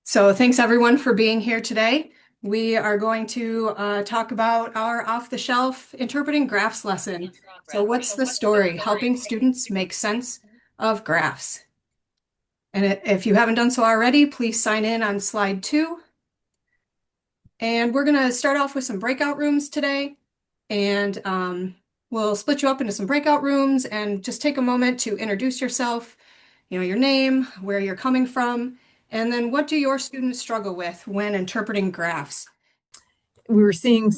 So thanks everyone for being here today. We are going to talk about our off-the-shelf interpreting graphs lesson. So what's the story? Helping students make sense of graphs. And if you haven't done so already, please sign in on slide 2. And we're going to start off with some breakout rooms today. And we'll split you up into some breakout rooms and just take a moment to introduce yourself, your name, where you're coming from, and then what do your students struggle with when interpreting graphs? We were seeing,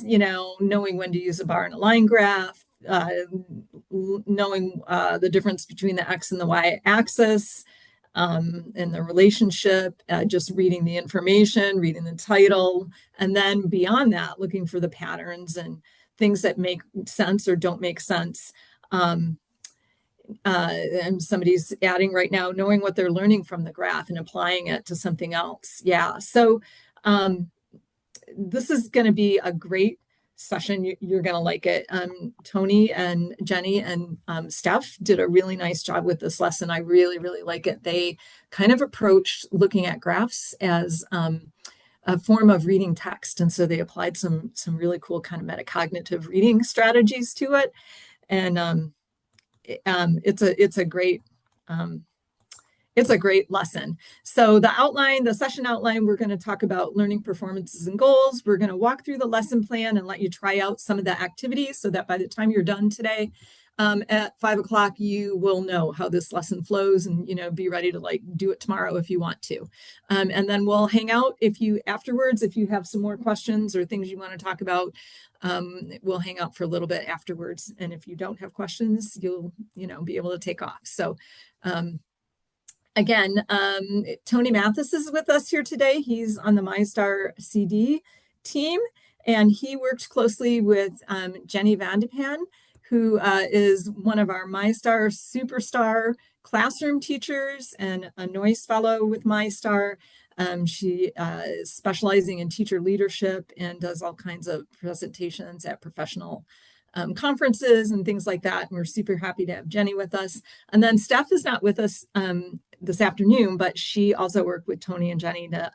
knowing when to use a bar and a line graph, knowing the difference between the X and the Y axis, and the relationship, just reading the information, reading the title, and then beyond that, looking for the patterns and things that make sense or don't make sense. And somebody's adding right now, knowing what they're learning from the graph and applying it to something else. Yeah. So this is going to be a great session. You're going to like it. Tony and Jenny and Steph did a really nice job with this lesson. I really, really like it. They kind of approached looking at graphs as a form of reading text. And so they applied some really cool kind of metacognitive reading strategies to it. And it's a great lesson. So the session outline, we're going to talk about learning performances and goals. We're going to walk through the lesson plan and let you try out some of the activities so that by the time you're done today, at 5 o'clock, you will know how this lesson flows and, be ready to do it tomorrow if you want to. And then we'll hang out afterwards, if you have some more questions or things you want to talk about, we'll hang out for a little bit afterwards. And if you don't have questions, you'll, be able to take off. So, again, Tony Mathis is with us here today. He's on the MyStar CD team, and he worked closely with Jenny Vandepan, who is one of our MyStar Superstar classroom teachers and a Noyce Fellow with MyStar. She is specializing in teacher leadership and does all kinds of presentations at professional conferences and things like that. And we're super happy to have Jenny with us. And then Steph is not with us this afternoon, but she also worked with Tony and Jenny to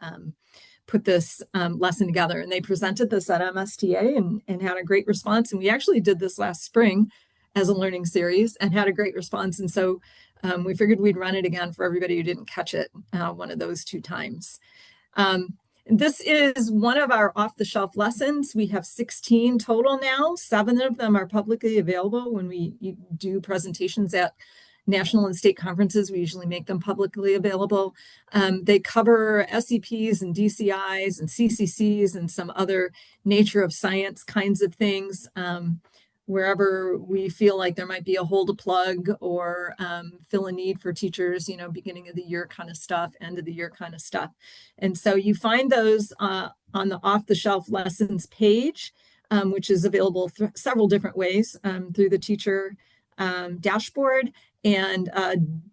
put this lesson together. And they presented this at MSTA and had a great response. And we actually did this last spring as a learning series and had a great response. And so we figured we'd run it again for everybody who didn't catch it one of those 2 times. This is one of our off-the-shelf lessons. We have 16 total now. 7 of them are publicly available. When we do presentations at national and state conferences, we usually make them publicly available. They cover SEPs and DCIs and CCCs and some other nature of science kinds of things. Wherever we feel like there might be a hole to plug or fill a need for teachers, beginning of the year kind of stuff, end of the year kind of stuff. And so you find those on the off-the-shelf lessons page, which is available several different ways through the teacher dashboard. And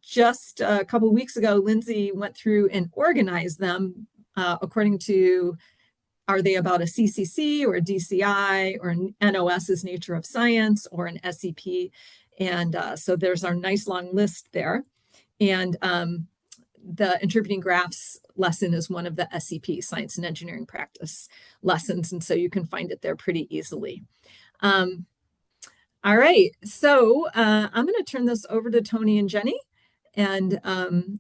just a couple of weeks ago, Lindsay went through and organized them according to, are they about a CCC or a DCI or an NOS's nature of science or an SEP? And so there's our nice long list there. And the interpreting graphs lesson is one of the SEP, science and engineering practice lessons. And so you can find it there pretty easily. All right, so I'm going to turn this over to Tony and Jenny. And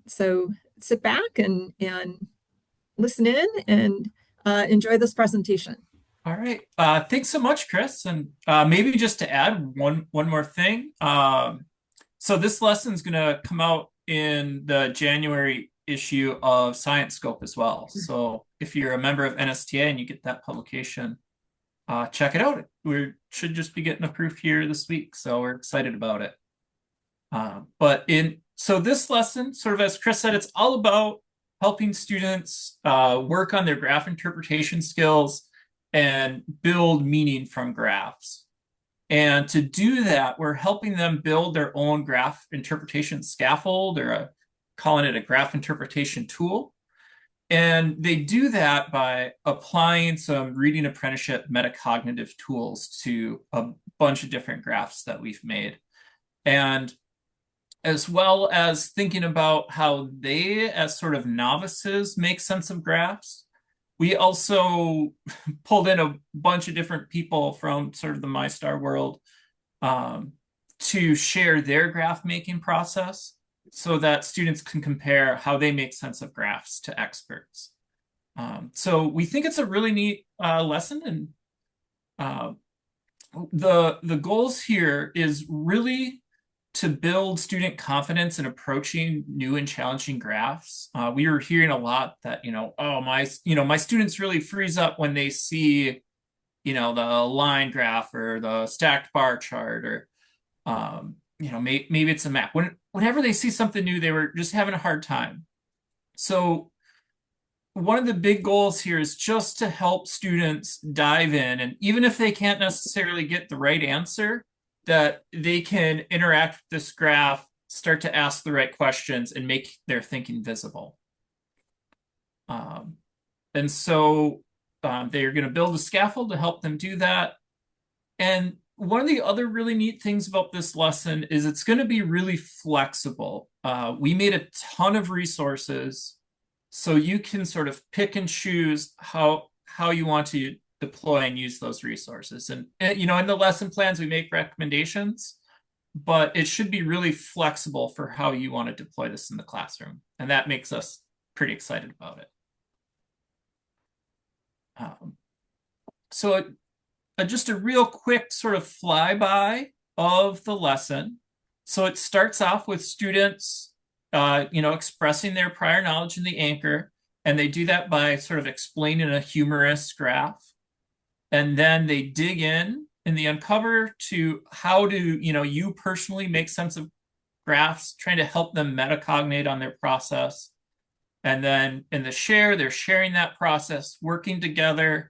so sit back and listen in and enjoy this presentation. All right. Thanks so much, Chris. And maybe just to add one more thing. So this lesson is going to come out in the January issue of Science Scope as well. So if you're a member of NSTA and you get that publication, check it out. We should just be getting approved here this week, so we're excited about it. So this lesson, sort of as Chris said, it's all about helping students work on their graph interpretation skills and build meaning from graphs. And to do that, we're helping them build their own graph interpretation scaffold, or calling it a graph interpretation tool. And they do that by applying some reading apprenticeship metacognitive tools to a bunch of different graphs that we've made. And as well as thinking about how they, as sort of novices, make sense of graphs. We also pulled in a bunch of different people from sort of the MyStar world to share their graph making process so that students can compare how they make sense of graphs to experts. So we think it's a really neat lesson, and the goals here is really to build student confidence in approaching new and challenging graphs. We were hearing a lot that, my students really freeze up when they see, the line graph or the stacked bar chart, or, maybe it's a map. Whenever they see something new, they were just having a hard time. So one of the big goals here is just to help students dive in, and even if they can't necessarily get the right answer, that they can interact with this graph, start to ask the right questions, and make their thinking visible. And so they're going to build a scaffold to help them do that. And one of the other really neat things about this lesson is it's going to be really flexible. We made a ton of resources, so you can sort of pick and choose how you want to deploy and use those resources. And in the lesson plans, we make recommendations, but it should be really flexible for how you want to deploy this in the classroom. And that makes us pretty excited about it. So just a real quick sort of flyby of the lesson. So it starts off with students, expressing their prior knowledge in the anchor, and they do that by sort of explaining a humorous graph. And then they dig in the uncover to how do, you personally make sense of graphs, trying to help them metacognate on their process. And then in the share, they're sharing that process, working together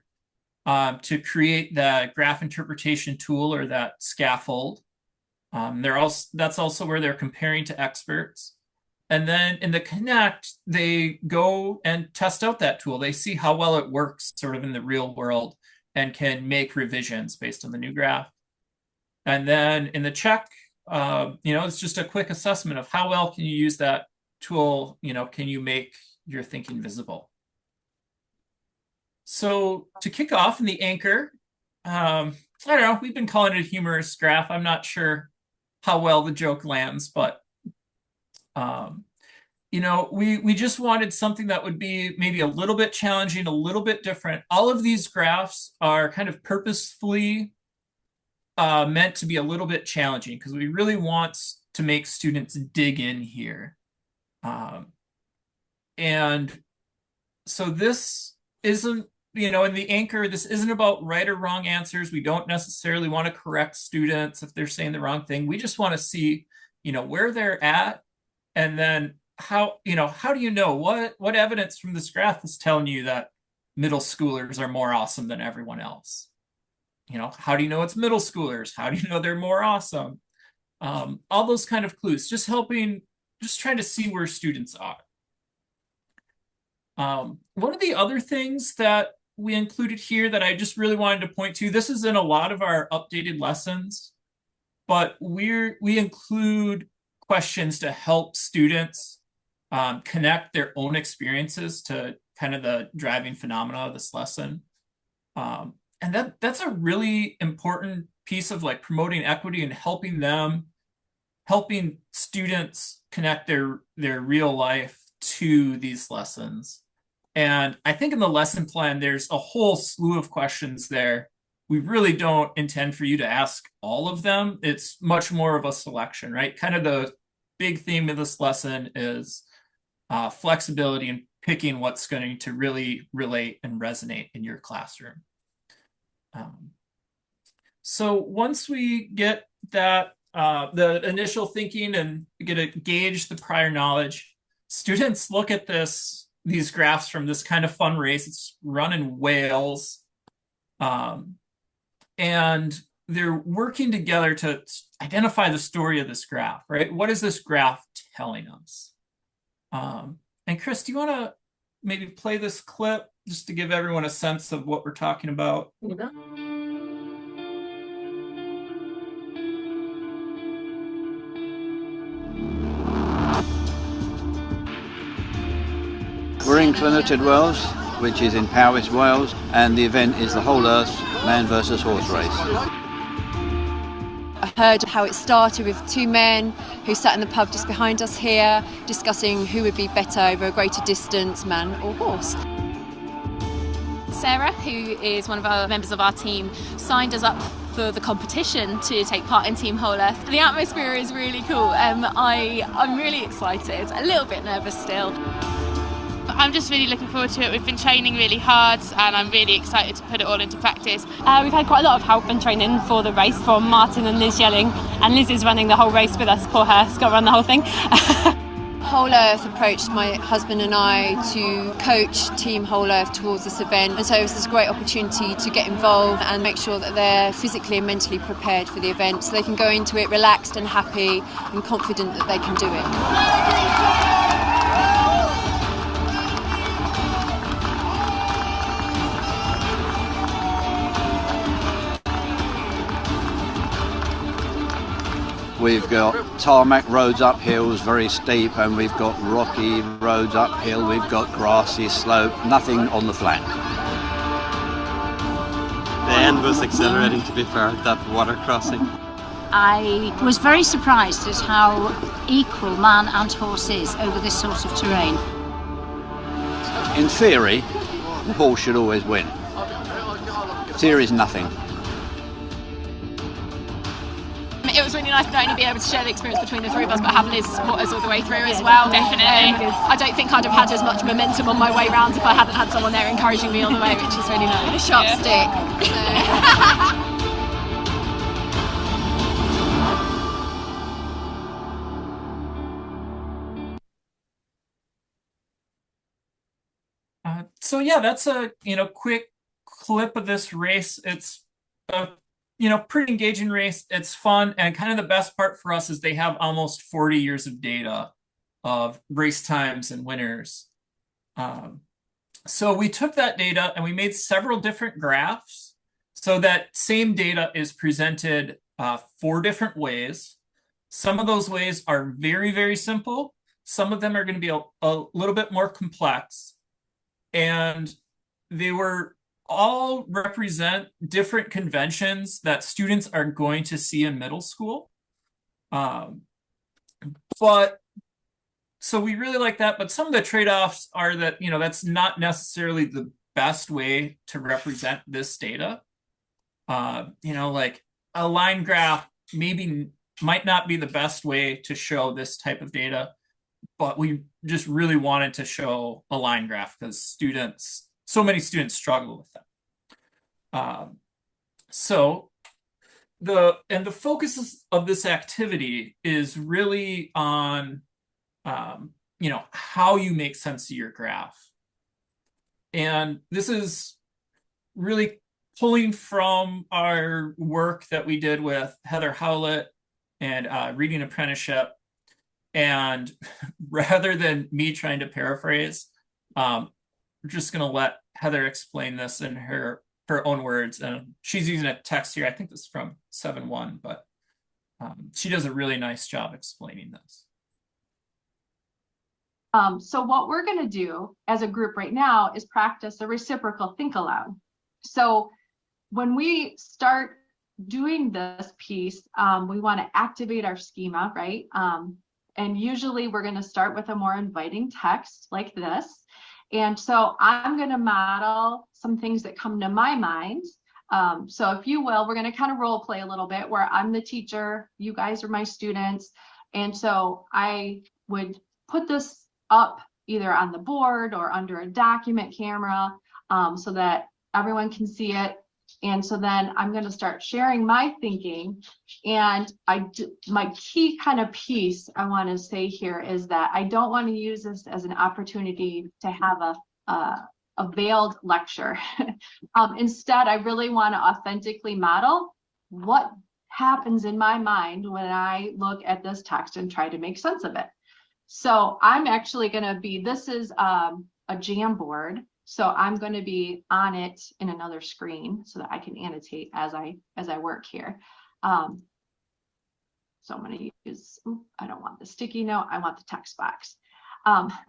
to create the graph interpretation tool, or that scaffold. That's also where they're comparing to experts. And then in the connect, they go and test out that tool. They see how well it works sort of in the real world, and can make revisions based on the new graph. And then in the check, it's just a quick assessment of how well can you use that tool, can you make your thinking visible. So to kick off in the anchor, I don't know, we've been calling it a humorous graph. I'm not sure how well the joke lands, but we just wanted something that would be maybe a little bit challenging, a little bit different. All of these graphs are kind of purposefully meant to be a little bit challenging, because we really want to make students dig in here. And so this isn't, in the anchor, this isn't about right or wrong answers. We don't necessarily want to correct students if they're saying the wrong thing. We just want to see, where they're at, and then how do you know what evidence from this graph is telling you that middle schoolers are more awesome than everyone else? How do you know it's middle schoolers? How do you know they're more awesome? All those kind of clues, just trying to see where students are. One of the other things that we included here that I just really wanted to point to, this is in a lot of our updated lessons, but we include questions to help students connect their own experiences to kind of the driving phenomena of this lesson. And that's a really important piece of like promoting equity and helping students connect their real life to these lessons. And I think in the lesson plan, there's a whole slew of questions there. We really don't intend for you to ask all of them. It's much more of a selection, right? Kind of the big theme of this lesson is flexibility and picking what's going to really relate and resonate in your classroom. So once we get that, the initial thinking and get to gauge the prior knowledge, students look at these graphs from this kind of fun race. It's run in Wales. And they're working together to identify the story of this graph, right? What is this graph telling us? And Chris, do you want to maybe play this clip just to give everyone a sense of what we're talking about? Llanclynwyr Wales, which is in Powys, Wales, and the event is the Whole Earth Man versus Horse race. I heard how it started with two men who sat in the pub just behind us here, discussing who would be better over a greater distance, man or horse. Sarah, who is one of our members of our team, signed us up for the competition to take part in Team Whole Earth. The atmosphere is really cool. I'm really excited, a little bit nervous still. I'm just really looking forward to it. We've been training really hard and I'm really excited to put it all into practice. We've had quite a lot of help and training for the race from Martin and Liz Yelling, and Liz is running the whole race with us. Poor her, she's got to run the whole thing. Whole Earth approached my husband and I to coach Team Whole Earth towards this event, and so it was this great opportunity to get involved and make sure that they're physically and mentally prepared for the event so they can go into it relaxed and happy and confident that they can do it. We've got tarmac roads up hills, very steep, and we've got rocky roads uphill, we've got grassy slope, nothing on the flat. The end was exhilarating, to be fair, that water crossing. I was very surprised at how equal man and horse is over this sort of terrain. In theory, the horse should always win. Theory is nothing. It was really nice to not only be able to share the experience between the three of us, but have Liz support us all the way through as well. Definitely. I don't think I'd have had as much momentum on my way round if I hadn't had someone there encouraging me all the way, which is really nice. A sharp stick. So yeah, that's a quick clip of this race. It's a pretty engaging race. It's fun, and kind of the best part for us is they have almost 40 years of data of race times and winners. So we took that data and we made several different graphs. So that same data is presented 4 different ways. Some of those ways are very, very simple. Some of them are going to be a little bit more complex. And they were all represent different conventions that students are going to see in middle school. But so we really like that, but some of the trade-offs are that, that's not necessarily the best way to represent this data. Like a line graph might not be the best way to show this type of data, but we just really wanted to show a line graph because so many students struggle with that. So the focus of this activity is really on, how you make sense of your graph. And this is really pulling from our work that we did with Heather Howlett and Reading Apprenticeship. And rather than me trying to paraphrase, we're just going to let Heather explain this in her own words. And she's using a text here. I think this is from 7.1, but she does a really nice job explaining this. So what we're going to do as a group right now is practice a reciprocal think aloud. So when we start doing this piece, we want to activate our schema, right? And usually we're going to start with a more inviting text like this. And so I'm going to model some things that come to my mind. So if you will, we're going to kind of role play a little bit where I'm the teacher, you guys are my students. And so I would put this up either on the board or under a document camera so that everyone can see it. And so then I'm going to start sharing my thinking. And my key kind of piece I want to say here is that I don't want to use this as an opportunity to have a veiled lecture. Instead, I really want to authentically model what happens in my mind when I look at this text and try to make sense of it. So I'm actually going to be, this is a Jamboard. So I'm going to be on it in another screen so that I can annotate as I work here. So I'm going to use, I don't want the sticky note, I want the text box.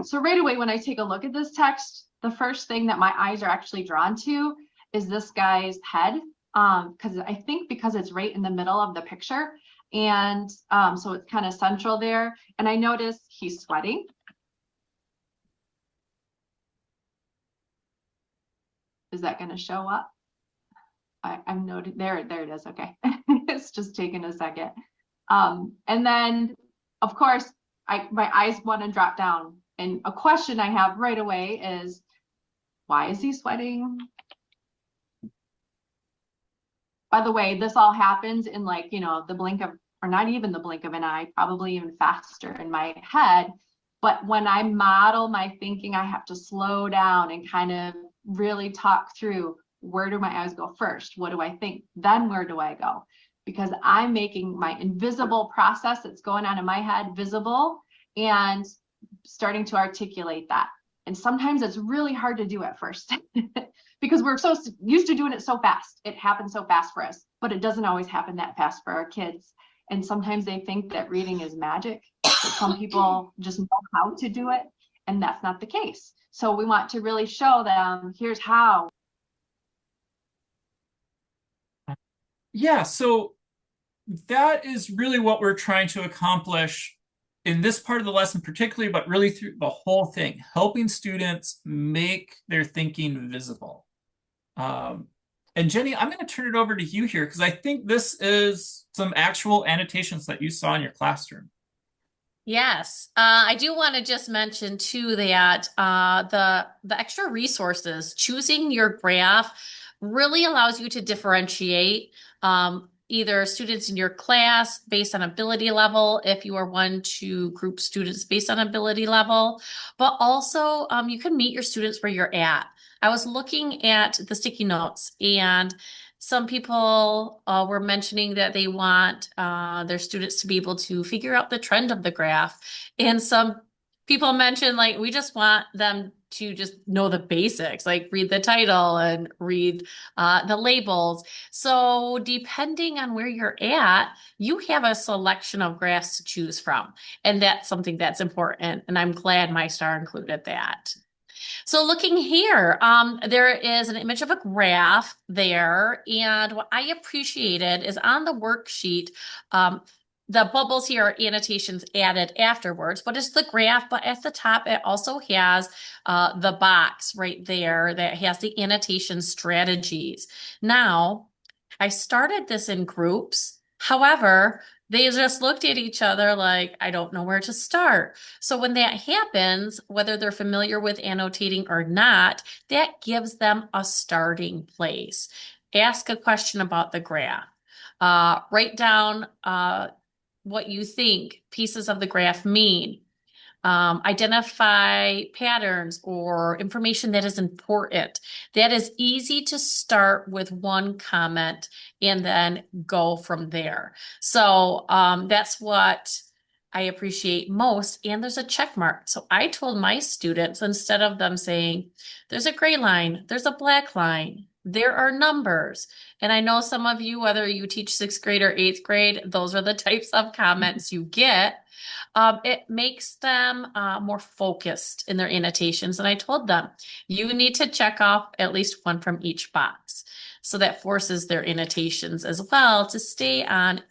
So right away, when I take a look at this text, the first thing that my eyes are actually drawn to is this guy's head. Because I think because it's right in the middle of the picture. And so it's kind of central there. And I notice he's sweating. Is that going to show up? I'm noted there it is. Okay. It's just taking a second. And then of course my eyes want to drop down, and a question I have right away is, why is he sweating? By the way, this all happens in like, the blink of, or not even the blink of an eye, probably even faster in my head. But when I model my thinking, I have to slow down and kind of really talk through, where do my eyes go first? What do I think? Then where do I go? Because I'm making my invisible process that's going on in my head visible and starting to articulate that. And sometimes it's really hard to do at first because we're so used to doing it so fast. It happens so fast for us, but it doesn't always happen that fast for our kids. And sometimes they think that reading is magic. But some people just know how to do it, and that's not the case. So we want to really show them, here's how. Yeah, so that is really what we're trying to accomplish in this part of the lesson particularly, but really through the whole thing, helping students make their thinking visible. And Jenny, I'm going to turn it over to you here because I think this is some actual annotations that you saw in your classroom. Yes, I do want to just mention too that the extra resources, choosing your graph really allows you to differentiate either students in your class based on ability level, if you are one to group students based on ability level, but also you can meet your students where you're at. I was looking at the sticky notes, and some people were mentioning that they want their students to be able to figure out the trend of the graph. And some people mentioned, like, we just want them to just know the basics, like read the title and read the labels. So depending on where you're at, you have a selection of graphs to choose from. And that's something that's important. And I'm glad MyStar included that. So looking here, there is an image of a graph there. And what I appreciated is on the worksheet, the bubbles here are annotations added afterwards, but it's the graph, but at the top, it also has the box right there that has the annotation strategies. Now, I started this in groups. However, they just looked at each other like, I don't know where to start. So when that happens, whether they're familiar with annotating or not, that gives them a starting place. Ask a question about the graph. Write down what you think pieces of the graph mean. Identify patterns or information that is important. That is easy to start with one comment and then go from there. So that's what I appreciate most. And there's a check mark. So I told my students, instead of them saying, there's a gray line, there's a black line, there are numbers. And I know some of you, whether you teach 6th grade or 8th grade, those are the types of comments you get. It makes them more focused in their annotations. And I told them, you need to check off at least one from each box. So that forces their annotations as well to stay on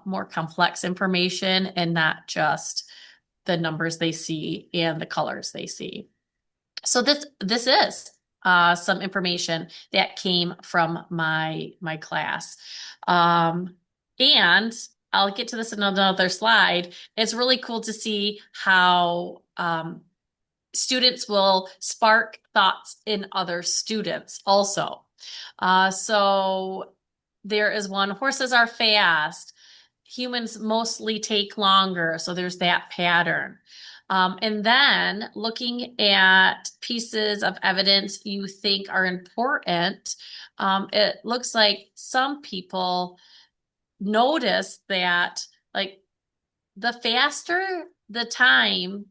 more complex information and not just the numbers they see and the colors they see. So this is some information that came from my class. And I'll get to this in another slide. It's really cool to see how students will spark thoughts in other students also. So there is one, horses are fast. Humans mostly take longer. So there's that pattern. And then looking at pieces of evidence you think are important, it looks like some people notice that, like, the faster the time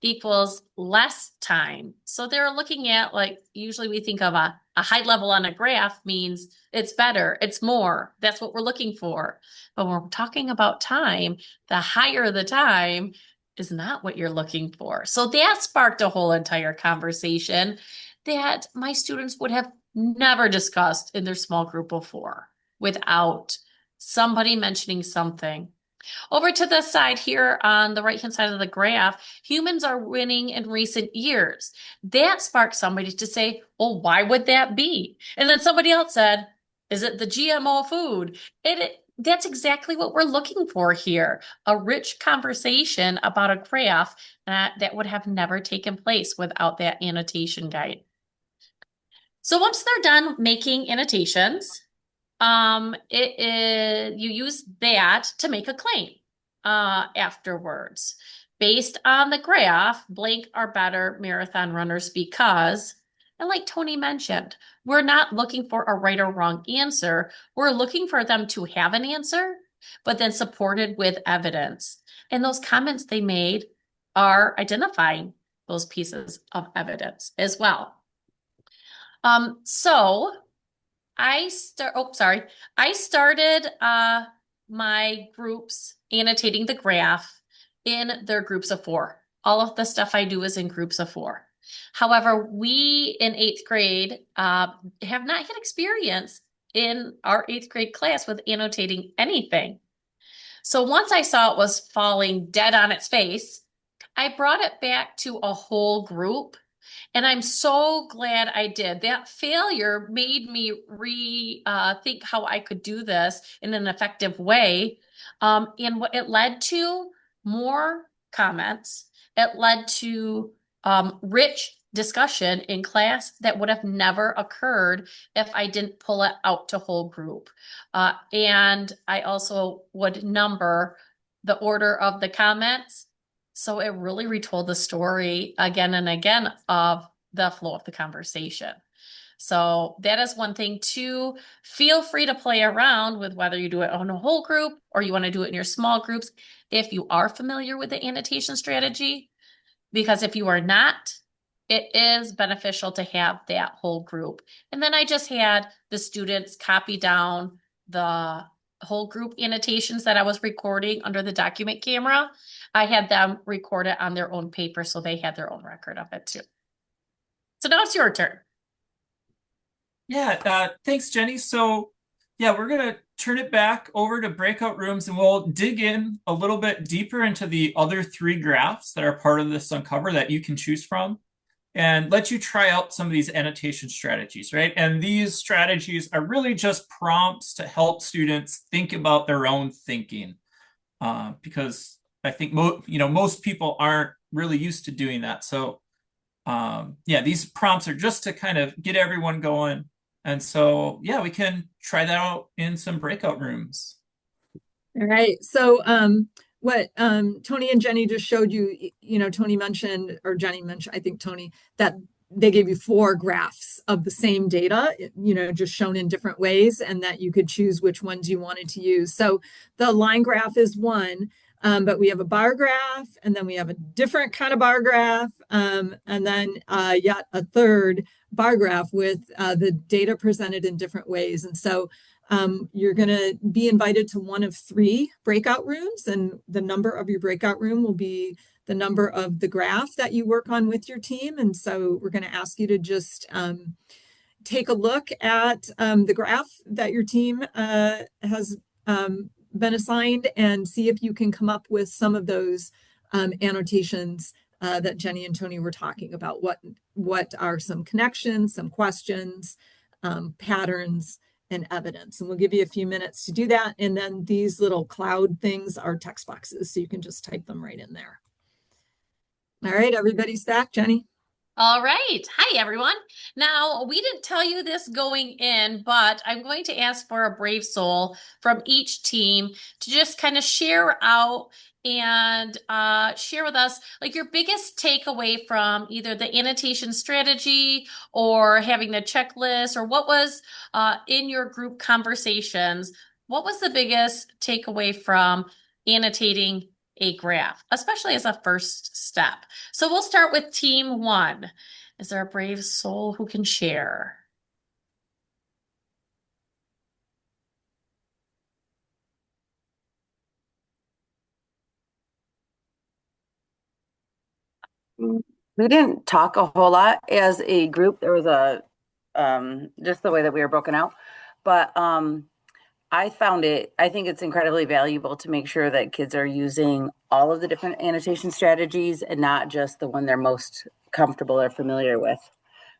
equals less time. So they're looking at, like, usually we think of a high level on a graph means it's better, it's more. That's what we're looking for. But when we're talking about time, the higher the time, is not what you're looking for. So that sparked a whole entire conversation that my students would have never discussed in their small group before without somebody mentioning something. Over to the side here on the right-hand side of the graph, humans are winning in recent years. That sparked somebody to say, well, why would that be? And then somebody else said, is it the GMO food? That's exactly what we're looking for here. A rich conversation about a graph that would have never taken place without that annotation guide. So once they're done making annotations, you use that to make a claim afterwards. Based on the graph, blank are better marathon runners because, and like Tony mentioned, we're not looking for a right or wrong answer. We're looking for them to have an answer, but then supported with evidence. And those comments they made are identifying those pieces of evidence as well. So I started my groups annotating the graph in their groups of 4. All of the stuff I do is in groups of 4. However, we in 8th grade have not had experience in our 8th grade class with annotating anything. So once I saw it was falling dead on its face, I brought it back to a whole group. And I'm so glad I did. That failure made me think how I could do this in an effective way. And what it led to more comments. It led to rich discussion in class that would have never occurred if I didn't pull it out to whole group. And I also would number the order of the comments. So it really retold the story again and again of the flow of the conversation. So that is one thing too. Feel free to play around with whether you do it on a whole group or you want to do it in your small groups if you are familiar with the annotation strategy, because if you are not, it is beneficial to have that whole group. And then I just had the students copy down the whole group annotations that I was recording under the document camera. I had them record it on their own paper so they had their own record of it too. So now it's your turn. Yeah, thanks, Jenny. So yeah, we're going to turn it back over to breakout rooms and we'll dig in a little bit deeper into the other 3 graphs that are part of this Uncover that you can choose from and let you try out some of these annotation strategies, right? And these strategies are really just prompts to help students think about their own thinking because I think most people aren't really used to doing that. So yeah, these prompts are just to kind of get everyone going. And so, yeah, we can try that out in some breakout rooms. All right. So what Tony and Jenny just showed you, Tony mentioned, or Jenny mentioned, I think Tony, that they gave you 4 graphs of the same data, just shown in different ways, and that you could choose which ones you wanted to use. So the line graph is one. But we have a bar graph, and then we have a different kind of bar graph, and then yet a third bar graph with the data presented in different ways. And so you're going to be invited to one of 3 breakout rooms, and the number of your breakout room will be the number of the graph that you work on with your team. And so we're going to ask you to just take a look at the graph that your team has been assigned and see if you can come up with some of those annotations that Jenny and Tony were talking about. What are some connections, some questions, patterns, and evidence? And we'll give you a few minutes to do that. And then these little cloud things are text boxes, so you can just type them right in there. All right, everybody's back. Jenny? All right. Hi, everyone. Now, we didn't tell you this going in, but I'm going to ask for a brave soul from each team to just kind of share out and share with us like your biggest takeaway from either the annotation strategy or having the checklist, or what was in your group conversations. What was the biggest takeaway from annotating a graph, especially as a first step? So we'll start with team 1. Is there a brave soul who can share? We didn't talk a whole lot as a group. There was a just the way that we were broken out. But I think it's incredibly valuable to make sure that kids are using all of the different annotation strategies and not just the one they're most comfortable or familiar with.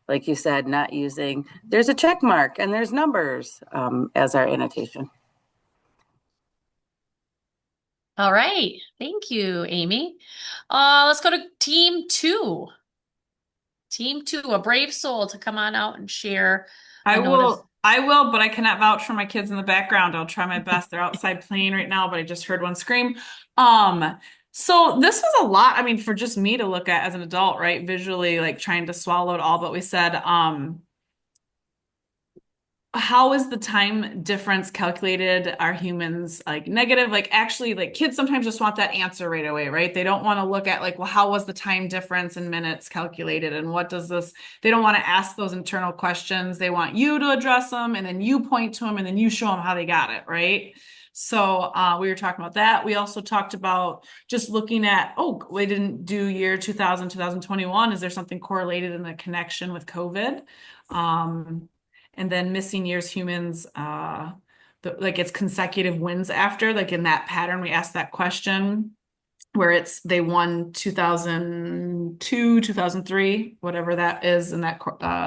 Like you said, not using, there's a check mark and there's numbers as our annotation. All right. Thank you, Amy. Let's go to team 2. Team 2, a brave soul to come on out and share. I will, but I cannot vouch for my kids in the background. I'll try my best. They're outside playing right now, but I just heard one scream. So this was a lot, I mean, for just me to look at as an adult, right? Visually, like trying to swallow it all. But we said, how is the time difference calculated? Are humans like negative? Like actually, like kids sometimes just want that answer right away, right? They don't want to look at like, well, how was the time difference in minutes calculated? And what does this, they don't want to ask those internal questions. They want you to address them and then you point to them and then you show them how they got it, right? So we were talking about that. We also talked about just looking at, oh, we didn't do year 2000, 2021. Is there something correlated in the connection with COVID? And then missing years humans, like it's consecutive wins after, like in that pattern, we asked that question where it's they won 2002, 2003, whatever that is in that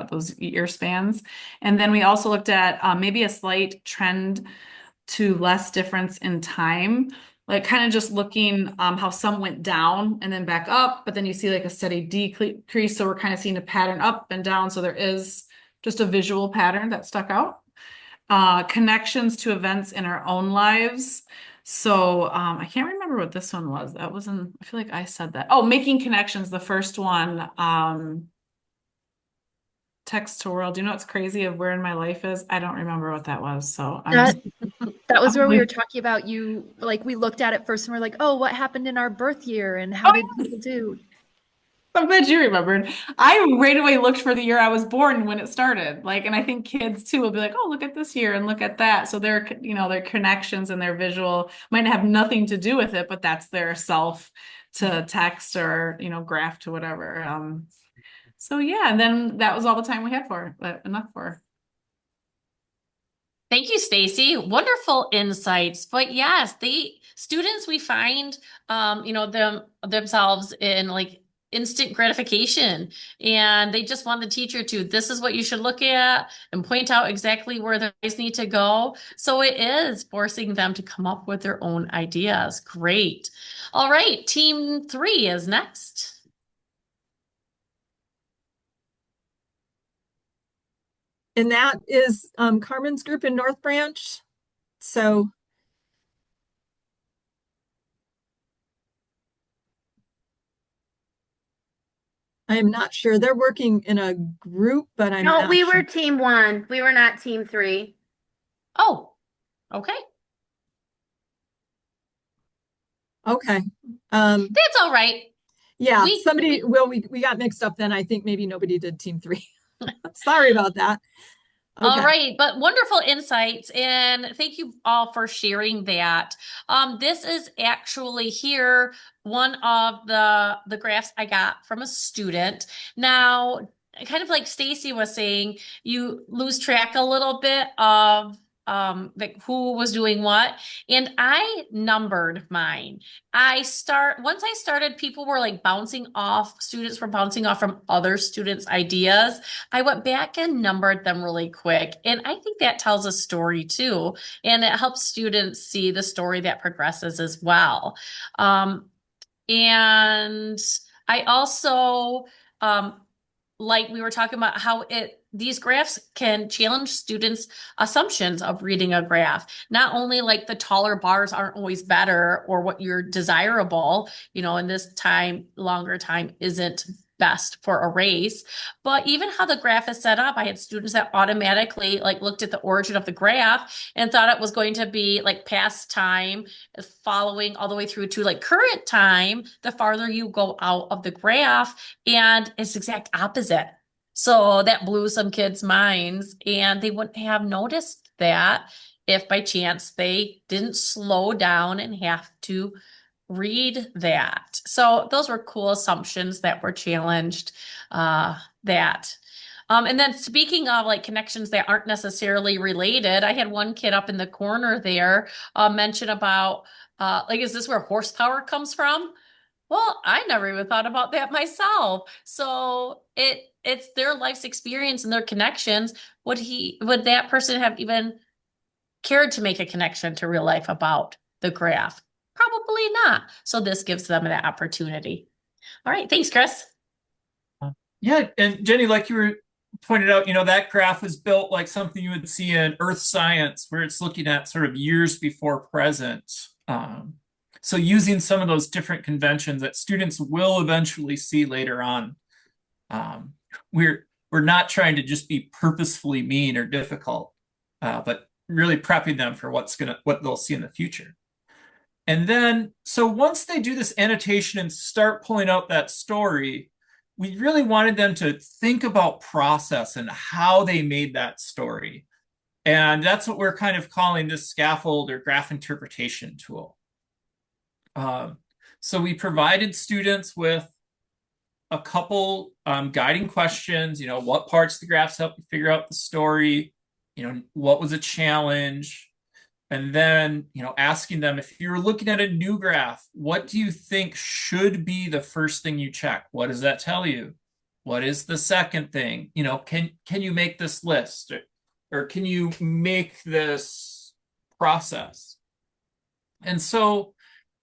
those year spans. And then we also looked at maybe a slight trend to less difference in time, like kind of just looking how some went down and then back up, but then you see like a steady decrease. So we're kind of seeing a pattern up and down. So there is just a visual pattern that stuck out. Connections to events in our own lives. So I can't remember what this one was. That was in, I feel like I said that. Oh, making connections, the first one. Text to world. Do you know what's crazy of where in my life is? I don't remember what that was. So that was where we were talking about you, like we looked at it first and we're like, oh, what happened in our birth year and how did people do? I'm glad you remembered. I right away looked for the year I was born when it started. Like, and I think kids too will be like, oh, look at this year and look at that. So their, their connections and their visual might have nothing to do with it, but that's their self to text or, graph to whatever. So yeah, and then that was all the time we had for enough for. Thank you, Stacy. Wonderful insights. But yes, students we find themselves in like instant gratification, and they just want the teacher to, this is what you should look at and point out exactly where their eyes need to go. So it is forcing them to come up with their own ideas. Great. All right, team 3 is next. And that is Carmen's group in North Branch. So I am not sure. They're working in a group, but I'm No, not we sure. were team 1. We were not team 3. Oh, okay. Okay. That's all right. Yeah, we got mixed up then. I think maybe nobody did team 3. Sorry about that. Okay. All right, but wonderful insights, and thank you all for sharing that. This is actually here one of the graphs I got from a student. Now, kind of like Stacy was saying, you lose track a little bit of like who was doing what, and I numbered mine. Once I started, people were like students were bouncing off from other students' ideas. I went back and numbered them really quick, and I think that tells a story too, and it helps students see the story that progresses as well. And I also like we were talking about how these graphs can challenge students' assumptions of reading a graph. Not only like the taller bars aren't always better or what you're desirable, in this time, longer time isn't best for a race, but even how the graph is set up. I had students that automatically like looked at the origin of the graph and thought it was going to be like past time following all the way through to like current time, the farther you go out of the graph, and it's exact opposite. So that blew some kids' minds, and they wouldn't have noticed that if by chance they didn't slow down and have to read that. So those were cool assumptions that were challenged, that. And then speaking of like connections that aren't necessarily related, I had one kid up in the corner there mention about, like, is this where horsepower comes from? Well, I never even thought about that myself. So it's their life's experience and their connections. Would that person have even cared to make a connection to real life about the graph? Probably not. So this gives them that opportunity. All right. Thanks, Chris. Yeah. And Jenny, like you were pointed out, that graph is built like something you would see in earth science, where it's looking at sort of years before present. So using some of those different conventions that students will eventually see later on. We're not trying to just be purposefully mean or difficult, but really prepping them for what they'll see in the future. And then, so once they do this annotation and start pulling out that story, we really wanted them to think about process and how they made that story. And that's what we're kind of calling this scaffold or graph interpretation tool. So we provided students with a couple guiding questions, what parts of the graphs help you figure out the story, what was a challenge, and then, asking them, if you're looking at a new graph, what do you think should be the first thing you check? What does that tell you? What is the second thing? Can you make this list, or can you make this process? And so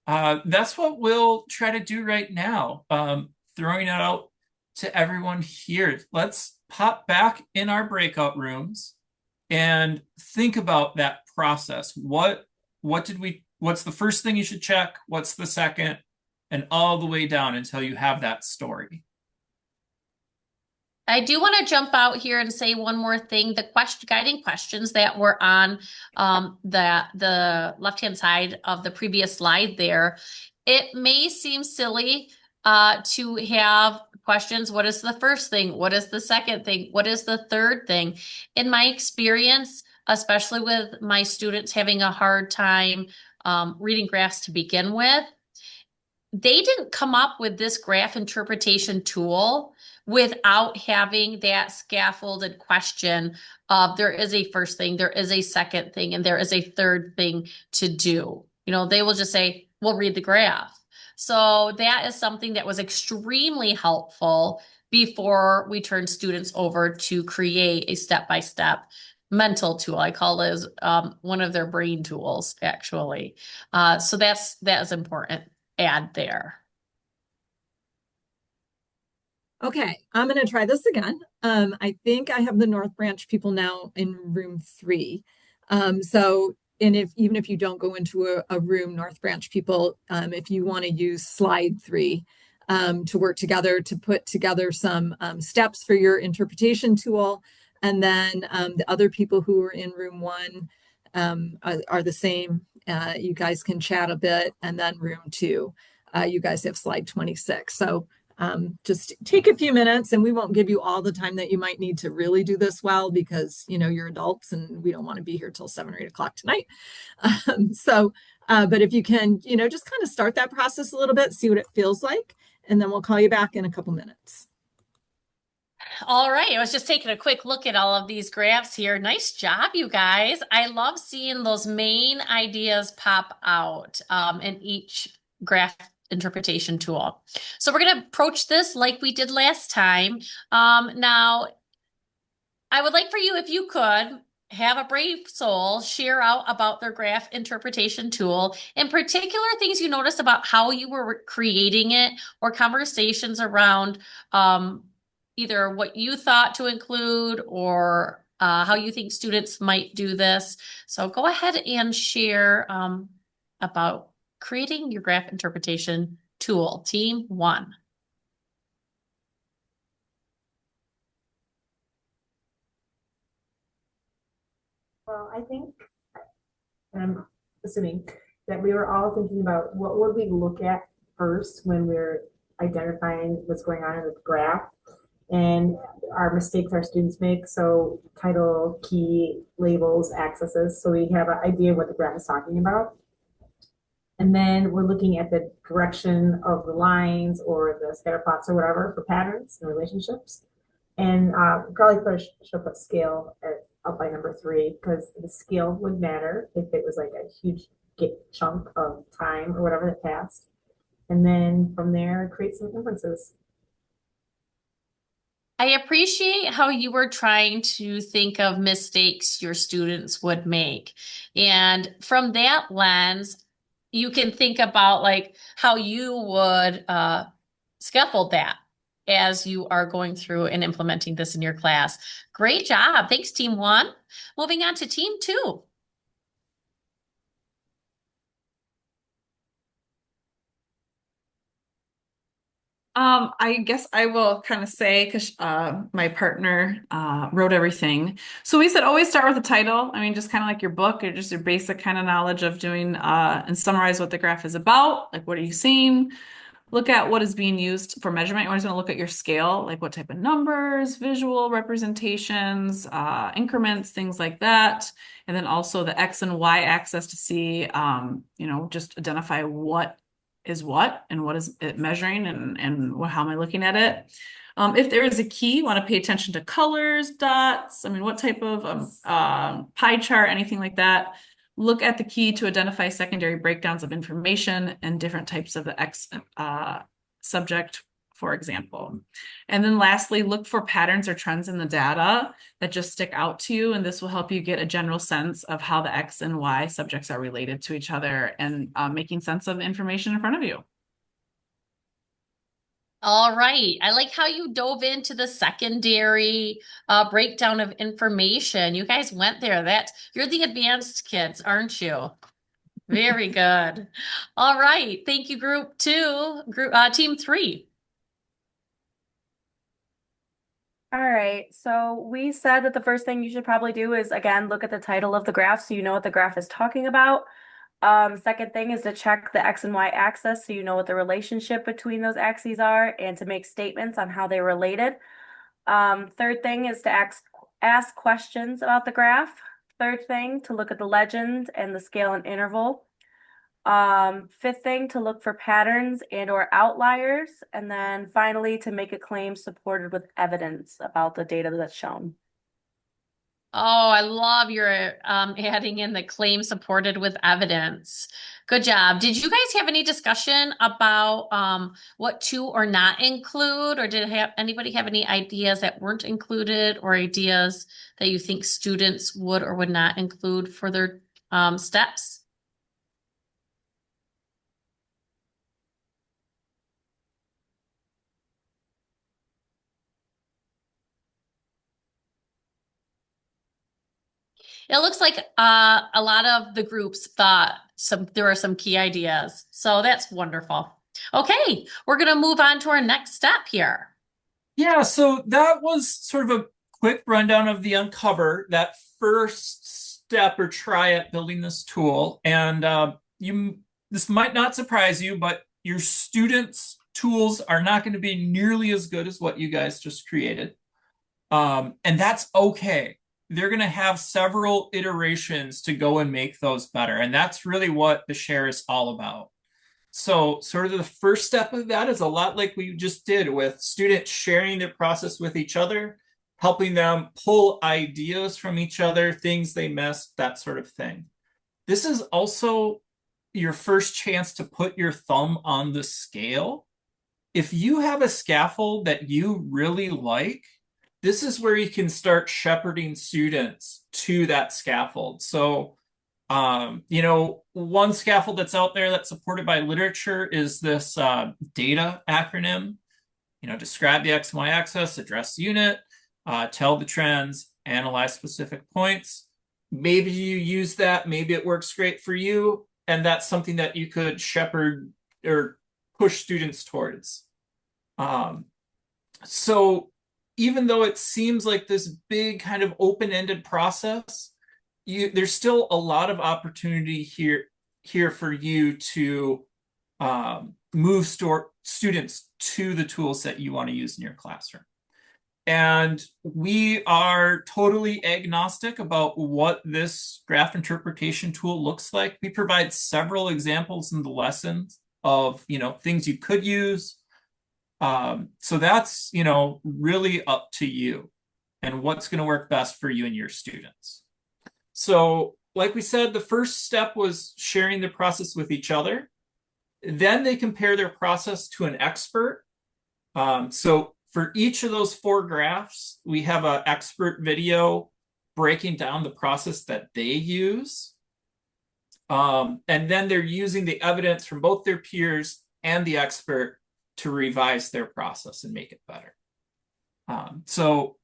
that's what we'll try to do right now. Throwing it out to everyone here. Let's pop back in our breakout rooms and think about that process. What's the first thing you should check? What's the second? And all the way down until you have that story. I do want to jump out here and say one more thing. The guiding questions that were on the left-hand side of the previous slide there, it may seem silly to have questions. What is the first thing? What is the second thing? What is the third thing? In my experience, especially with my students having a hard time reading graphs to begin with, they didn't come up with this graph interpretation tool without having that scaffolded question of there is a first thing, there is a second thing, and there is a third thing to do. They will just say, we'll read the graph. So that is something that was extremely helpful before we turned students over to create a step-by-step mental tool. I call it one of their brain tools, actually. So that is important. Add there. Okay, I'm going to try this again. I think I have the North Branch people now in room 3. Even if you don't go into a room, North Branch people, if you want to use slide 3 to work together to put together some steps for your interpretation tool, and then the other people who are in room 1 are the same. You guys can chat a bit, and then room 2, you guys have slide 26. So just take a few minutes, and we won't give you all the time that you might need to really do this well, because you're adults and we don't want to be here till 7 or 8 o'clock tonight. But if you can, just kind of start that process a little bit, see what it feels like, and then we'll call you back in a couple minutes. All right, I was just taking a quick look at all of these graphs here. Nice job, you guys. I love seeing those main ideas pop out in each graph interpretation tool. So we're going to approach this like we did last time. Now, I would like for you, if you could, have a brave soul share out about their graph interpretation tool, in particular things you noticed about how you were creating it, or conversations around either what you thought to include or how you think students might do this. So go ahead and share about creating your graph interpretation tool, team 1. Well, I think, I'm assuming that we were all thinking about what would we look at first when we're identifying what's going on in the graph and our mistakes our students make. So title, key, labels, accesses. So we have an idea of what the graph is talking about. And then we're looking at the direction of the lines or the scatter plots or whatever for patterns and relationships. And probably should put scale up by number 3 because the scale would matter if it was like a huge chunk of time or whatever that passed. And then from there, create some inferences. I appreciate how you were trying to think of mistakes your students would make. And from that lens, you can think about like how you would scaffold that as you are going through and implementing this in your class. Great job. Thanks, Team 1. Moving on to Team 2. I guess I will kind of say, because my partner wrote everything. So we said always start with the title. I mean, just kind of like your book or just your basic kind of knowledge of doing and summarize what the graph is about. Like, what are you seeing? Look at what is being used for measurement. You're always going to look at your scale, like what type of numbers, visual representations, increments, things like that. And then also the X and Y axis to see, just identify what is what and what is it measuring and how am I looking at it. If there is a key, you want to pay attention to colors, dots, I mean, what type of pie chart, anything like that. Look at the key to identify secondary breakdowns of information and different types of the X subject, for example. And then lastly, look for patterns or trends in the data that just stick out to you. And this will help you get a general sense of how the X and Y subjects are related to each other and making sense of the information in front of you. All right. I like how you dove into the secondary breakdown of information. You guys went there. You're the advanced kids, aren't you? Very good. All right. Thank you, Group 2. Team 3. All right, so we said that the first thing you should probably do is, again, look at the title of the graph so you know what the graph is talking about. Second thing is to check the X and Y axis so you know what the relationship between those axes are and to make statements on how they're related. Third thing is to ask questions about the graph. Third thing, to look at the legend and the scale and interval. Fifth thing, to look for patterns and or outliers. And then finally, to make a claim supported with evidence about the data that's shown. Oh, I love your adding in the claim supported with evidence. Good job. Did you guys have any discussion about what to or not include, or did anybody have any ideas that weren't included or ideas that you think students would or would not include for their steps? It looks like a lot of the groups thought there are some key ideas. So that's wonderful. Okay, we're going to move on to our next step here. Yeah, so that was sort of a quick rundown of the Uncover, that first step or try at building this tool. And this might not surprise you, but your students' tools are not going to be nearly as good as what you guys just created. And that's okay. They're going to have several iterations to go and make those better. And that's really what the share is all about. So sort of the first step of that is a lot like we just did with students sharing their process with each other, helping them pull ideas from each other, things they missed, that sort of thing. This is also your first chance to put your thumb on the scale. If you have a scaffold that you really like, this is where you can start shepherding students to that scaffold. So, one scaffold that's out there that's supported by literature is this DATA acronym. Describe the X and Y axis, address the unit, tell the trends, analyze specific points. Maybe you use that, maybe it works great for you, and that's something that you could shepherd or push students towards. So even though it seems like this big kind of open-ended process, there's still a lot of opportunity here for you to move students to the tools that you want to use in your classroom. And we are totally agnostic about what this graph interpretation tool looks like. We provide several examples in the lessons of, things you could use. So that's, really up to you and what's going to work best for you and your students. So like we said, the first step was sharing the process with each other. Then they compare their process to an expert. So for each of those 4 graphs, we have an expert video breaking down the process that they use. And then they're using the evidence from both their peers and the expert to revise their process and make it better. So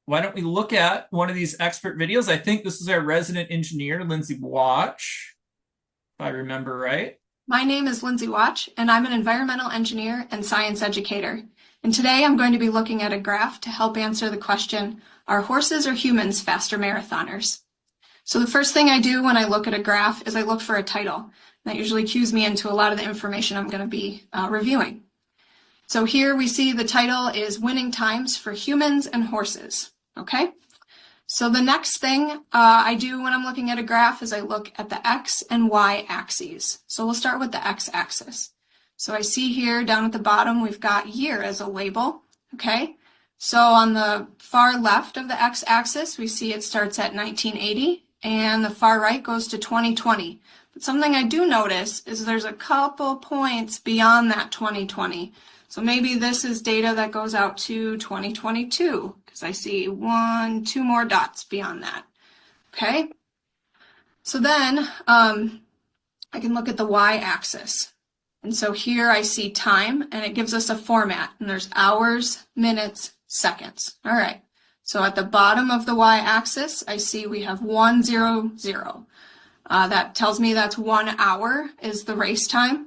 why don't we look at one of these expert videos? I think this is our resident engineer, Lindsay Watch, if I remember right. My name is Lindsay Watch, and I'm an environmental engineer and science educator. And today I'm going to be looking at a graph to help answer the question, are horses or humans faster marathoners? So the first thing I do when I look at a graph is I look for a title. That usually cues me into a lot of the information I'm going to be reviewing. So here we see the title is Winning Times for Humans and Horses. Okay? So the next thing I do when I'm looking at a graph is I look at the X and Y axes. So we'll start with the X axis. So I see here down at the bottom, we've got year as a label. Okay? So on the far left of the X axis, we see it starts at 1980 and the far right goes to 2020. But something I do notice is there's a couple points beyond that 2020. So maybe this is data that goes out to 2022 because I see 1, 2 more dots beyond that. Okay. So then I can look at the y-axis. And so here I see time and it gives us a format and there's hours, minutes, seconds. All right. So at the bottom of the y-axis, I see we have 100. That tells me that's 1 hour is the race time.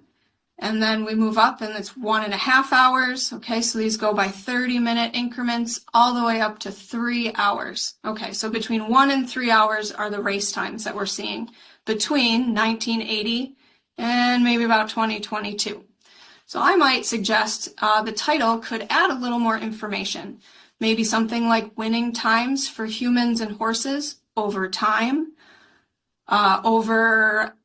And then we move up and it's 1.5 hours. Okay, so these go by 30-minute increments all the way up to 3 hours. Okay, so between 1 and 3 hours are the race times that we're seeing between 1980 and maybe about 2022. So I might suggest the title could add a little more information. Maybe something like winning times for humans and horses over time, over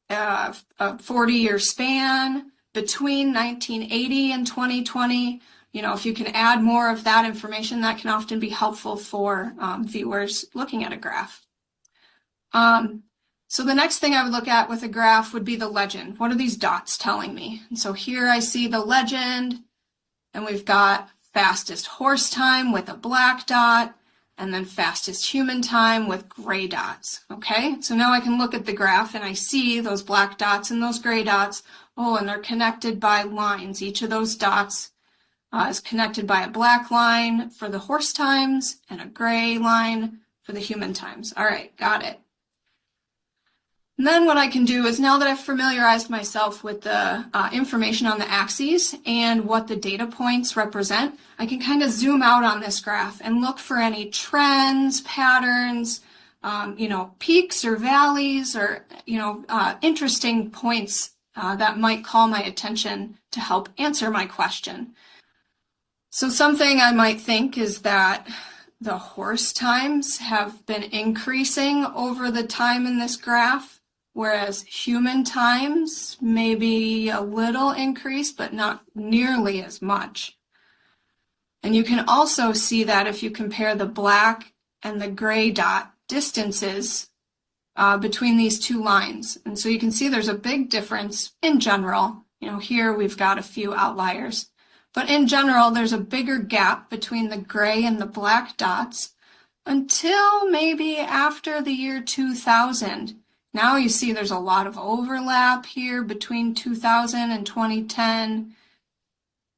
a 40-year span between 1980 and 2020. If you can add more of that information, that can often be helpful for viewers looking at a graph. So the next thing I would look at with a graph would be the legend. What are these dots telling me? And so here I see the legend, and we've got fastest horse time with a black dot, and then fastest human time with gray dots. Okay, so now I can look at the graph and I see those black dots and those gray dots. Oh, and they're connected by lines. Each of those dots is connected by a black line for the horse times and a gray line for the human times. All right, got it. And then what I can do is, now that I've familiarized myself with the information on the axes and what the data points represent, I can kind of zoom out on this graph and look for any trends, patterns, peaks or valleys, or, interesting points that might call my attention to help answer my question. So something I might think is that the horse times have been increasing over the time in this graph, whereas human times may be a little increased, but not nearly as much. And you can also see that if you compare the black and the gray dot distances between these two lines. And so you can see there's a big difference in general. Here we've got a few outliers. But in general, there's a bigger gap between the gray and the black dots until maybe after the year 2000. Now you see there's a lot of overlap here between 2000 and 2010.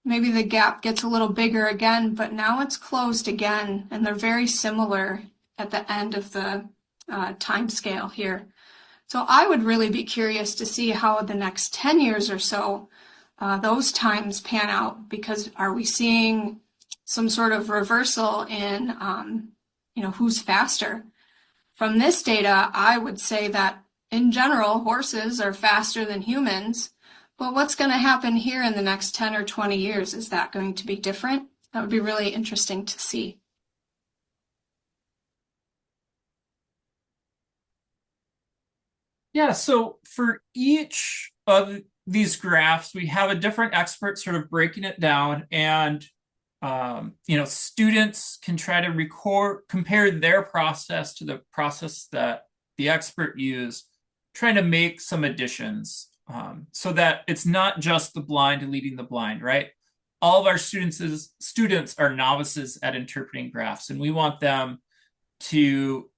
Maybe the gap gets a little bigger again, but now it's closed again, and they're very similar at the end of the time scale here. So I would really be curious to see how the next 10 years or so those times pan out, because are we seeing some sort of reversal in who's faster? From this data, I would say that in general, horses are faster than humans, but what's going to happen here in the next 10 or 20 years? Is that going to be different? That would be really interesting to see. Yeah, so for each of these graphs, we have a different expert sort of breaking it down, and students can try to compare their process to the process that the expert used, trying to make some additions so that it's not just the blind leading the blind, right? All of our students are novices at interpreting graphs, and we want them to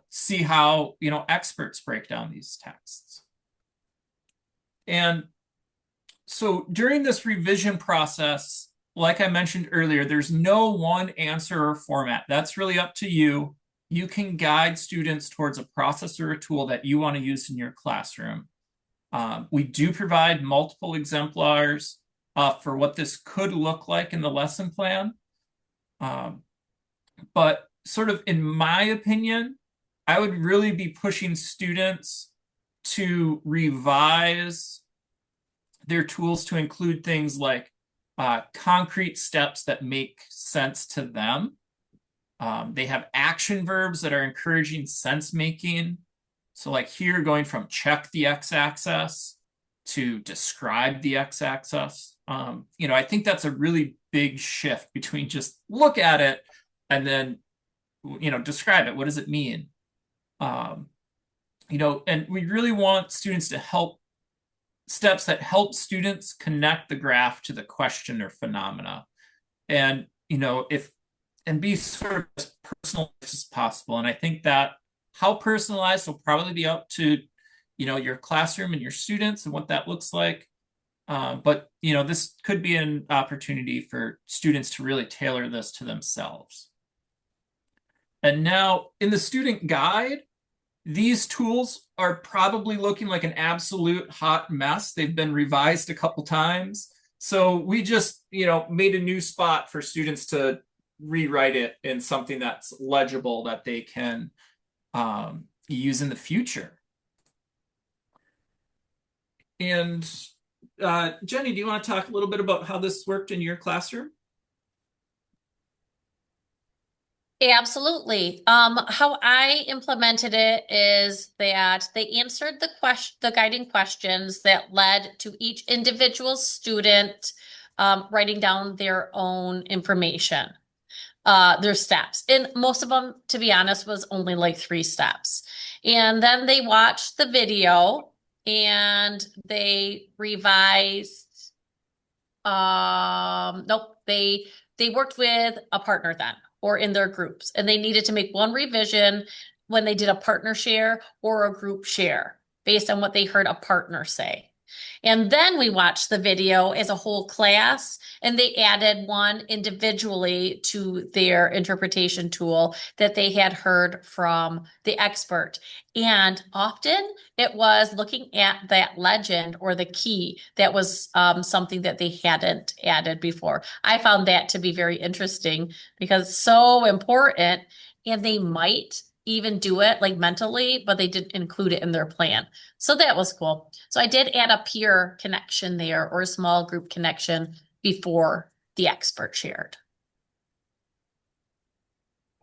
see how experts break down these texts. And so during this revision process, like I mentioned earlier, there's no one answer or format. That's really up to you. You can guide students towards a process or a tool that you want to use in your classroom. We do provide multiple exemplars for what this could look like in the lesson plan. But sort of in my opinion, I would really be pushing students to revise their tools to include things like concrete steps that make sense to them. They have action verbs that are encouraging sense making. So like here, going from check the x-axis to describe the x-axis. I think that's a really big shift between just look at it and then describe it. What does it mean? And we really want students to steps that help students connect the graph to the question or phenomena, and be sort of as personalized as possible. And I think that how personalized will probably be up to your classroom and your students and what that looks like. But this could be an opportunity for students to really tailor this to themselves. And now in the student guide, these tools are probably looking like an absolute hot mess. They've been revised a couple times. So we just, made a new spot for students to rewrite it in something that's legible that they can use in the future. And Jenny, do you want to talk a little bit about how this worked in your classroom? Absolutely. How I implemented it is that they answered the guiding questions that led to each individual student writing down their own information, their steps. And most of them, to be honest, was only like 3 steps. And then they watched the video and they revised. They worked with a partner then, or in their groups, and they needed to make one revision when they did a partner share or a group share based on what they heard a partner say. And then we watched the video as a whole class, and they added one individually to their interpretation tool that they had heard from the expert. And often it was looking at that legend or the key that was something that they hadn't added before. I found that to be very interesting because it's so important, and they might even do it like mentally, but they didn't include it in their plan. So that was cool. So I did add a peer connection there, or a small group connection, before the expert shared.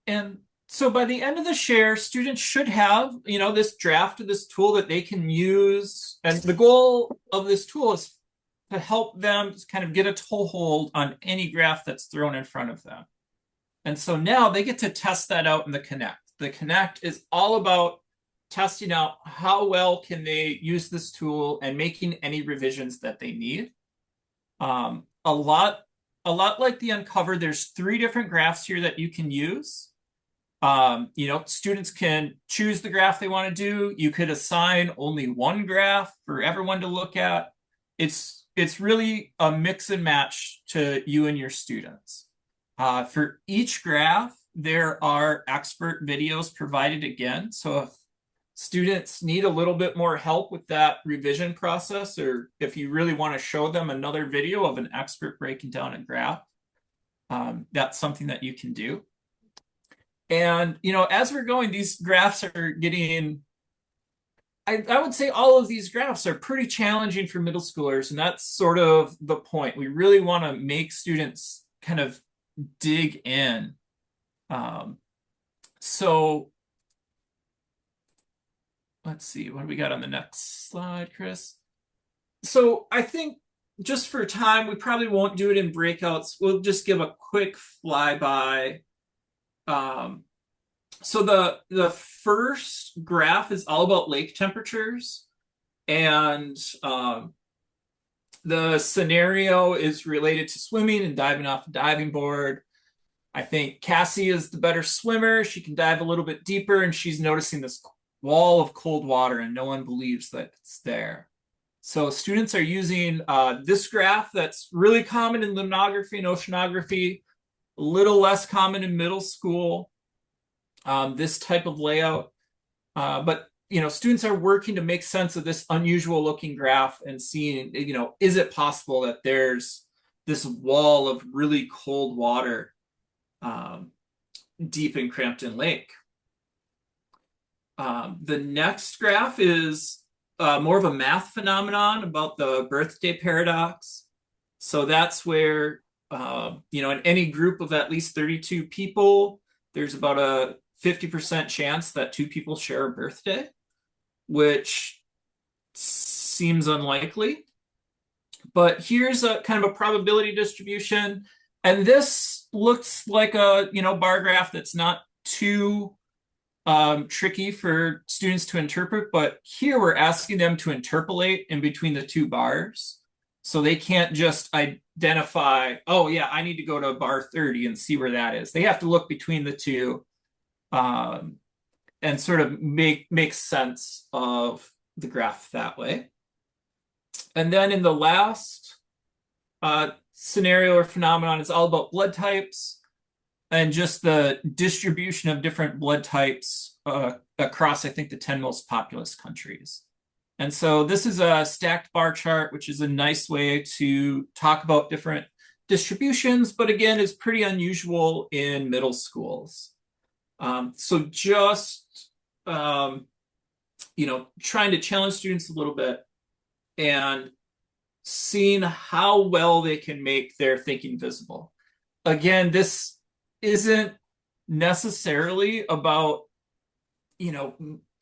And so by the end of the share, students should have, this draft of this tool that they can use. And the goal of this tool is to help them kind of get a toehold on any graph that's thrown in front of them. And so now they get to test that out in the Connect. The Connect is all about testing out how well can they use this tool and making any revisions that they need. A lot like the Uncover, there's 3 different graphs here that you can use. Students can choose the graph they want to do. You could assign only one graph for everyone to look at. It's really a mix and match to you and your students. For each graph, there are expert videos provided again. So if students need a little bit more help with that revision process, or if you really want to show them another video of an expert breaking down a graph, that's something that you can do. And, as we're going, these graphs are getting, I would say all of these graphs are pretty challenging for middle schoolers. And that's sort of the point. We really want to make students kind of dig in. So let's see, what do we got on the next slide, Chris? So I think just for time, we probably won't do it in breakouts. We'll just give a quick flyby. So the first graph is all about lake temperatures, and the scenario is related to swimming and diving off a diving board. I think Cassie is the better swimmer. She can dive a little bit deeper, and she's noticing this wall of cold water, and no one believes that it's there. So students are using this graph that's really common in limnography and oceanography, a little less common in middle school, this type of layout. But, students are working to make sense of this unusual looking graph and seeing, is it possible that there's this wall of really cold water deep in Crampton Lake? The next graph is more of a math phenomenon about the birthday paradox. So that's where, in any group of at least 32 people, there's about a 50% chance that 2 people share a birthday, which seems unlikely. But here's a kind of a probability distribution. And this looks like a, bar graph that's not too tricky for students to interpret, but here we're asking them to interpolate in between the 2 bars. So they can't just identify, oh yeah, I need to go to bar 30 and see where that is. They have to look between the 2 and sort of make sense of the graph that way. And then in the last scenario or phenomenon, it's all about blood types and just the distribution of different blood types across, I think, the 10 most populous countries. And so this is a stacked bar chart, which is a nice way to talk about different distributions, but again, is pretty unusual in middle schools. So just, trying to challenge students a little bit and seeing how well they can make their thinking visible. Again, this isn't necessarily about,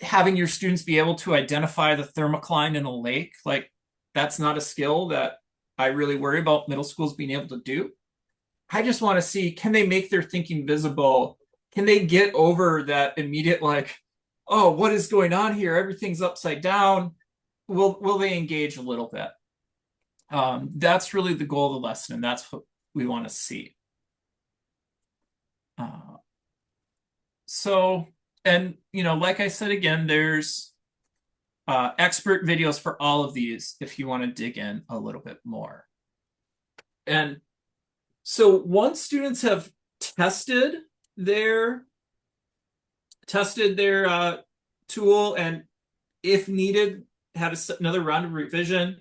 having your students be able to identify the thermocline in a lake. Like, that's not a skill that I really worry about middle schools being able to do. I just want to see, can they make their thinking visible? Can they get over that immediate, oh, what is going on here? Everything's upside down. Will they engage a little bit? That's really the goal of the lesson, and that's what we want to see. Like I said, again, there's expert videos for all of these if you want to dig in a little bit more. And so once students have tested their tool and, if needed, had another round of revision,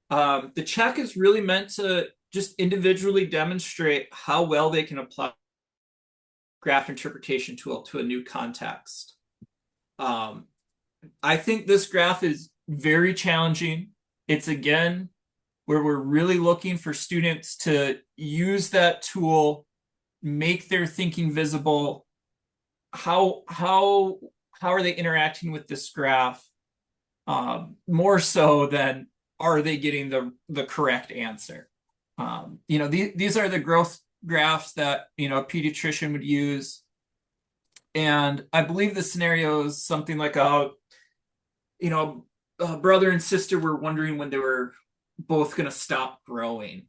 the check is really meant to just individually demonstrate how well they can apply graph interpretation tool to a new context. I think this graph is very challenging. It's, again, where we're really looking for students to use that tool, make their thinking visible. How are they interacting with this graph? More so than are they getting the correct answer? These are the growth graphs that a pediatrician would use, and I believe the scenario is something like a brother and sister were wondering when they were both going to stop growing.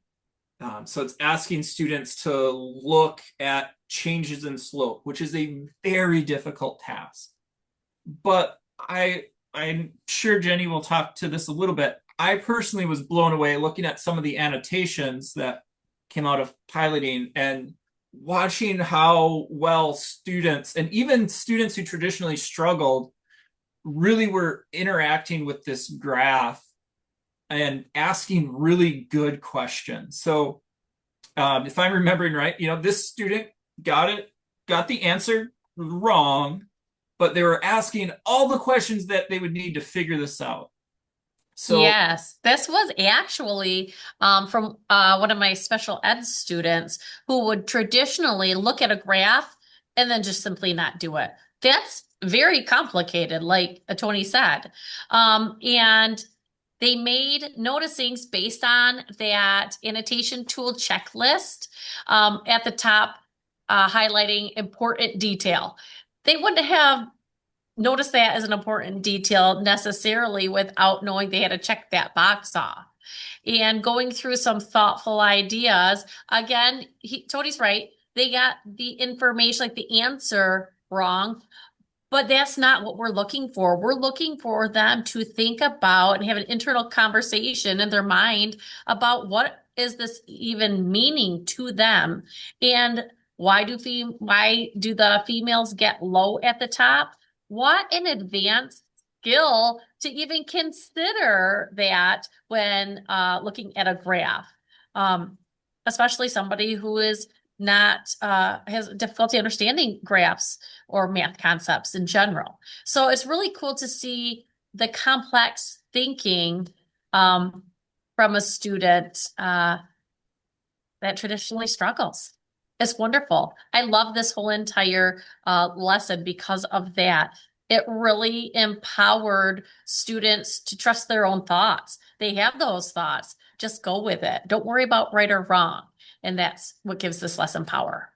So it's asking students to look at changes in slope, which is a very difficult task. But I'm sure Jenny will talk to this a little bit. I personally was blown away looking at some of the annotations that came out of piloting and watching how well students, and even students who traditionally struggled, really were interacting with this graph and asking really good questions. So if I'm remembering right, this student got the answer wrong, but they were asking all the questions that they would need to figure this out. So yes, this was actually from one of my special ed students who would traditionally look at a graph and then just simply not do it. That's very complicated, like Tony said. And they made noticings based on that annotation tool checklist at the top, highlighting important detail. They wouldn't have notice that as an important detail necessarily without knowing they had to check that box off. And going through some thoughtful ideas, again, Tony's right. They got the information, like the answer wrong, but that's not what we're looking for. We're looking for them to think about and have an internal conversation in their mind about what is this even meaning to them, and why do the females get low at the top? What an advanced skill to even consider that when looking at a graph, especially somebody who is not has difficulty understanding graphs or math concepts in general. So it's really cool to see the complex thinking from a student that traditionally struggles. It's wonderful. I love this whole entire lesson because of that. It really empowered students to trust their own thoughts. They have those thoughts. Just go with it. Don't worry about right or wrong. And that's what gives this lesson power.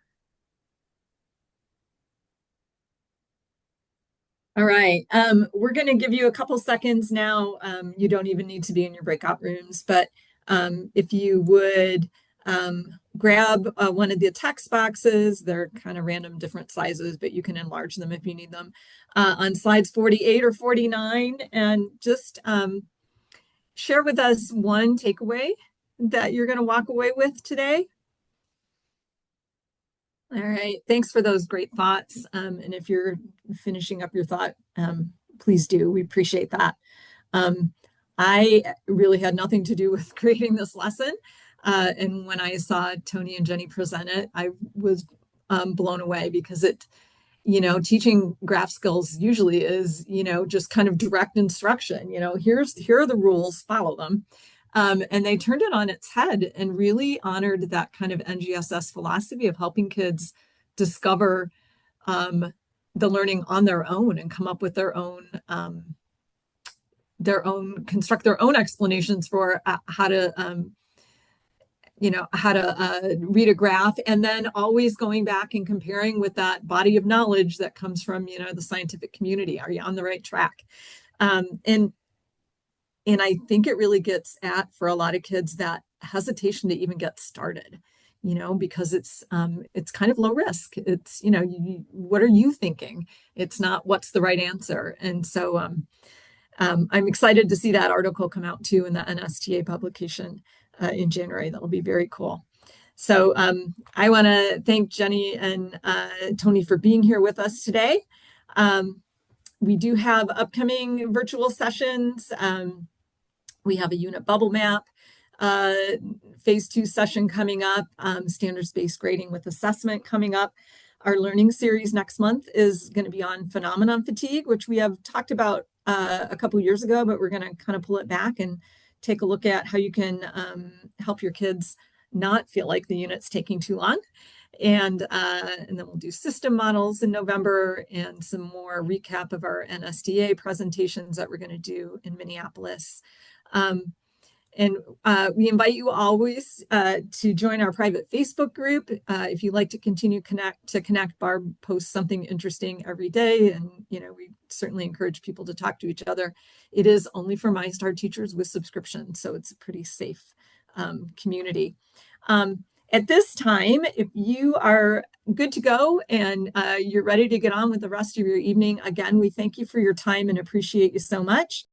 All right. We're going to give you a couple seconds now. You don't even need to be in your breakout rooms, but if you would grab one of the text boxes. They're kind of random different sizes, but you can enlarge them if you need them, on slides 48 or 49, and just share with us one takeaway that you're going to walk away with today. All right, thanks for those great thoughts. And if you're finishing up your thought, please do. We appreciate that. I really had nothing to do with creating this lesson. And when I saw Tony and Jenny present it, I was blown away, because it, teaching graph skills usually is, just kind of direct instruction. Here are the rules, follow them. And they turned it on its head and really honored that kind of NGSS philosophy of helping kids discover the learning on their own and come up with their own, construct their own explanations for how to read a graph, and then always going back and comparing with that body of knowledge that comes from, the scientific community. Are you on the right track? And I think it really gets at, for a lot of kids, that hesitation to even get started, because it's kind of low risk. It's, what are you thinking? It's not what's the right answer. And so I'm excited to see that article come out too in the NSTA publication in January. That'll be very cool. So I want to thank Jenny and Tony for being here with us today. We do have upcoming virtual sessions. We have a unit bubble map phase 2 session coming up, standards-based grading with assessment coming up. Our learning series next month is going to be on phenomenon fatigue, which we have talked about a couple years ago, but we're going to kind of pull it back and take a look at how you can help your kids not feel like the unit's taking too long. And then we'll do system models in November and some more recap of our NSTA presentations that we're going to do in Minneapolis. And we invite you always to join our private Facebook group. If you'd like to continue to connect, Barb posts something interesting every day. And, we certainly encourage people to talk to each other. It is only for MyStar teachers with subscription, so it's a pretty safe community. At this time, if you are good to go and you're ready to get on with the rest of your evening, again, we thank you for your time and appreciate you so much.